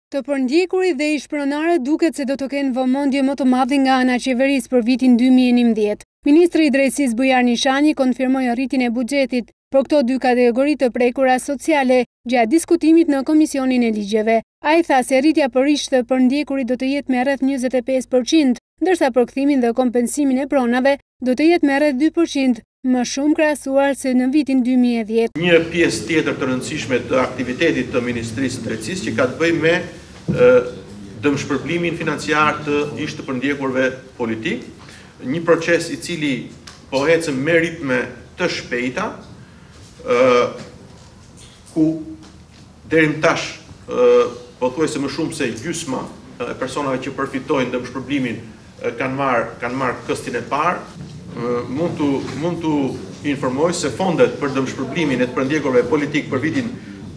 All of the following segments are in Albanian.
Të përndjekurit dhe ish pronarët duket se do të kenë vëmendje më të madhe nga ana e qeverisë për vitin 2011. Ministri i Drejtësisë Bujar Nishani konfirmoi arritjen e buxhetit për këto dy kategori të prekura sociale gjatë diskutimit në Komisionin e Ligjeve. Ai tha se rritja për ish të përndjekurit do të jetë me rreth 25%, ndërsa përkthimin dhe kompensimin e pronave do të jetë me rreth 2%, më shumë krahasuar se në vitin 2010. Një pjesë tjetër të rëndësishme të aktivitetit të Ministrisë së Drejtësisë që ka të bëjë me dëmshpërblimin financiar të ish të përndjekurve politik, një proces i cili po ecën me ritme të shpejta, ku deri më tash pothuajse më shumë se gjysma e personave që përfitojnë dëmshpërblimin kanë marrë këstin e parë. Mund të informoj se fondet për dëmshpërblimin e të përndjekurve politik për vitin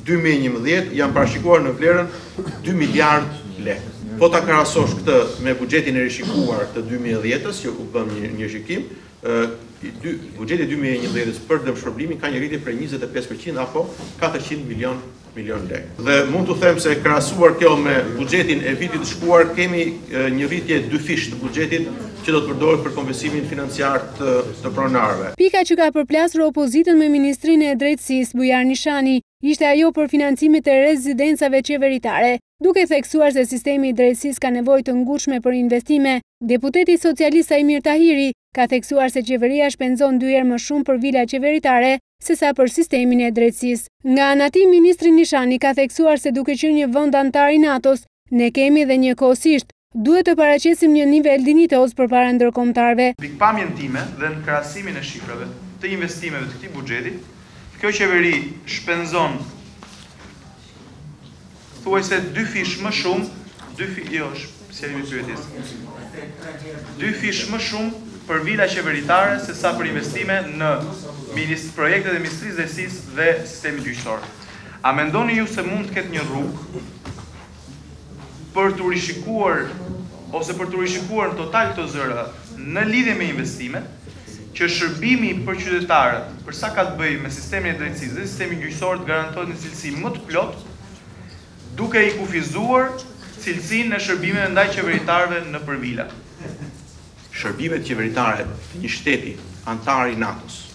2011 janë parashikuar në vlerën 2 miliard lekë. Po ta krahasosh këtë me buxhetin e rishikuar të 2010-s, që u bëm një shikim, buxheti 2011-s për dëmshpërblimin ka një rritje prej 25% apo 400 milion lekë. Dhe mund të them se krahasuar kjo me buxhetin e vitit të shkuar, kemi një rritje dyfish të buxhetit që do të përdoret për kompensimin financiar të pronarëve. Pika që ka përplasur opozitën me Ministrinë e Drejtësisë Bujar Nishani ishte ajo për financimet e rezidencave qeveritare. Duke theksuar se sistemi i drejtësisë ka nevojë të ngutshme për investime, deputeti socialist Ajmir Tahiri ka theksuar se qeveria shpenzon 2 herë më shumë për vila qeveritare sesa për sistemin e drejtësisë. Nga ana tjetër, ministri Nishani ka theksuar se duke qenë një vend antar i NATO-s, ne kemi dhe njëkohësisht duhet të paraqesim një nivel dinjitoz përpara ndërkombëtarëve. Pikpamjen time dhe në krahasimin e shifrave të investimeve të këtij buxheti, kjo qeveri shpenzon thuajse 2 fish më shumë, 2 fish më shumë për vila qeveritare se sa për investime në projektet e Ministrisë së Drejtësisë dhe sistemit gjyqësor. A mendoni ju se mund të ketë një rrugë për të rishikuar ose për të rishikuar në total këto zëra në lidhje me investimet, që shërbimi për qytetarët, për sa ka të bëjë me sistemin e drejtësisë dhe sistemin gjyqësor, të garantohet një cilësi më të plotë, duke i kufizuar cilësinë e shërbimeve ndaj qeveritarëve në përvila. Shërbimet qeveritare të një shteti antar i NATO-s,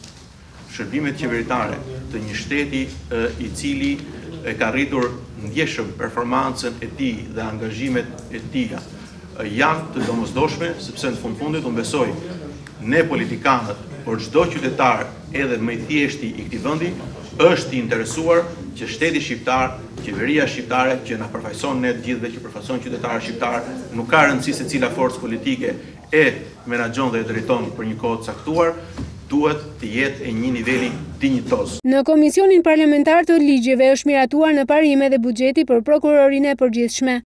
shërbimet qeveritare të një shteti i cili e ka rritur ndjeshëm performancën e tij dhe angazhimet e tij janë të domosdoshme, sepse në fundit unë besoj ne politikanët, por çdo qytetar edhe më i thjeshti i këtij vendi është i interesuar që shteti shqiptar, qeveria shqiptare që na përfaqëson ne të gjithë dhe që përfaqëson qytetarët shqiptar, nuk ka rëndësi se cila forcë politike e menaxhon dhe e drejton për një kohë të caktuar, duhet të jetë e një niveli dinjitoz. Në Komisionin Parlamentar të Ligjeve është miratuar në parime dhe buxheti për prokurorinë e përgjithshme.